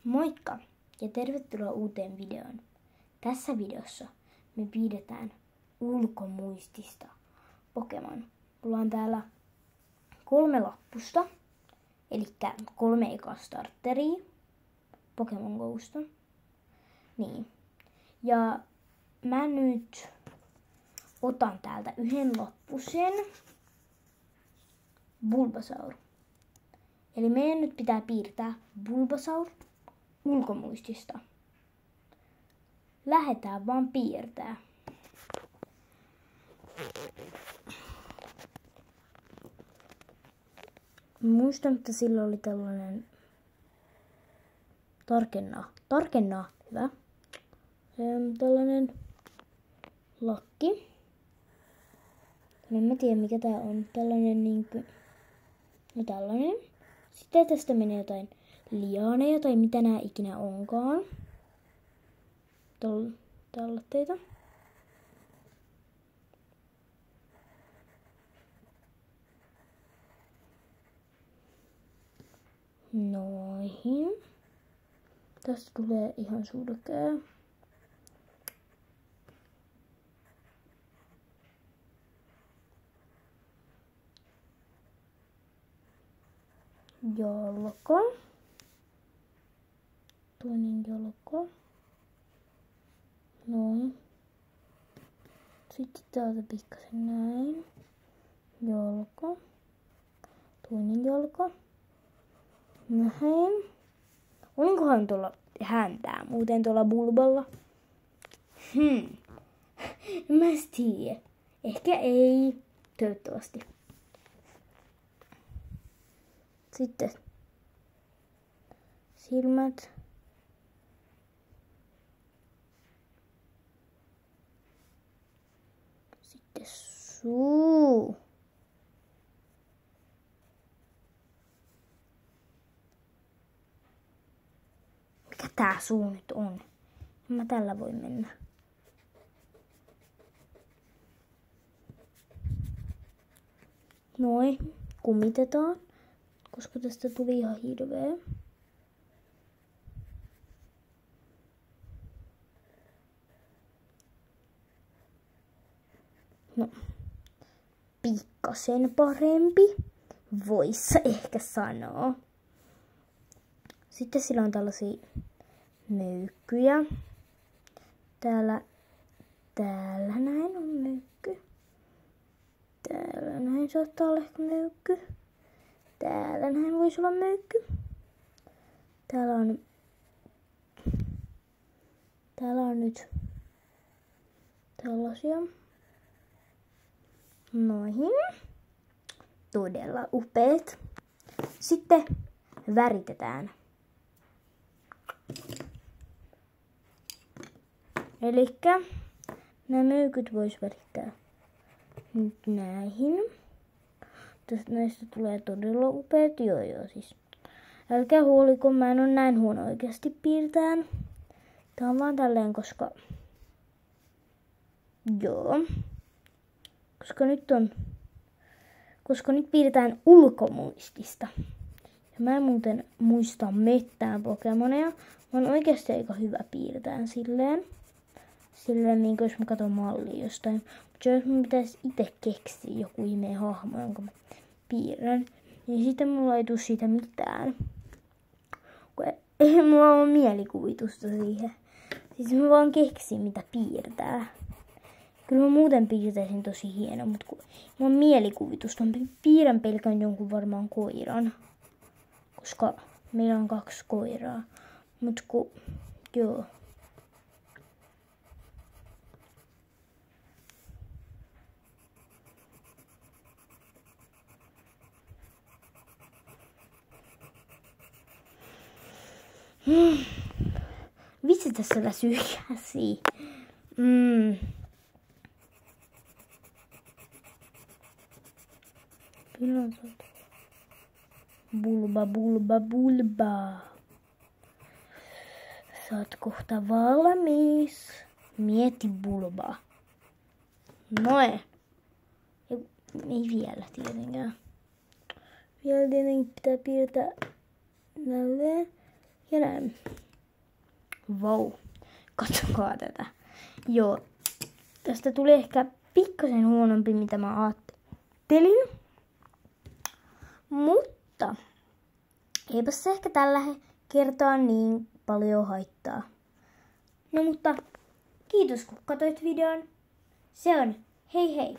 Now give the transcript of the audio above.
Moikka ja tervetuloa uuteen videoon. Tässä videossa me piirretään ulkomuistista Pokemon. Mulla on täällä 3 lappusta, eli 3 ekaa starteria Pokemon Gosta. Niin. Ja mä nyt otan täältä yhden lappusen Bulbasaur. Eli meidän nyt pitää piirtää Bulbasaur ulkomuistista. Lähdetään vaan piirtää. Muistan, että sillä oli tällainen tarkennaa, hyvä. Tällainen lakki. En mä tiedä mikä tää on. Tällainen niinkö. No tällainen. Sitten tästä menee jotain liaaneja tai mitä nää ikinä onkaan. Talletteita. Noihin. Tästä tulee ihan surkea. Jalka. Toinen jalka. Noin. Sitten täältä pikkasen näin. Jalka. Toinen jalka. Näin. Olinkohan tuolla häntää muuten tuolla Bulballa? Mä en tiedä. Ehkä ei. Toivottavasti. Sitten silmät. Sitten suu. Mikä tää suu nyt on? En mä tällä voi mennä. Noin, kumitetaan. Koska tästä tuli ihan hirveä. No, pikkasen parempi. Voisi ehkä sanoa. Sitten sillä on tällaisia möykkyjä. Täällä näin on möykky. Täällä näin saattaa olla ehkä möykky. Täällä näin voisi olla möykky. Täällä on nyt tällaisia. Noihin. Todella upeat. Sitten väritetään. Elikkä nämä möykyt vois värittää nyt näihin. Näistä tulee todella upeat. Joo, siis. Älkää huoliko, mä en oo näin huono oikeasti piirtään. Tää on vaan tälleen, koska. Joo. Koska nyt piirretään ulkomuistista. Ja mä en muuten muista mitään Pokemoneja. Mä oon oikeasti aika hyvä piirtään silleen. Silleen niin kuin jos mä katson mallia jostain. Mutta jos mun pitäisi itse keksiä joku ihmeen hahmo, jonka mä piirrän, niin sitten mulla ei tule siitä mitään. Ei mulla ole mielikuvitusta siihen. Siis mä vaan keksin mitä piirtää. Kyllä mä muuten piirtäisin tosi hieno, mutta kun mulla on mielikuvitusta, mä piirrän pelkän jonkun varmaan koiran. Koska meillä on 2 koiraa. Mut kun, joo. Vitsi tässä väsyy käsi. Bulba. Sä oot kohta valmis. Mieti Bulba. Noin. Ei vielä tietenkään. Vielä tietenkin pitää piirtää tälleen. Ja näin. Wow. Katsokaa tätä. Joo. Tästä tuli ehkä pikkasen huonompi, mitä mä ajattelin. Mutta eipä se ehkä tällä kertaa niin paljon haittaa. No mutta kiitos kun katsoit videon. Se on hei hei!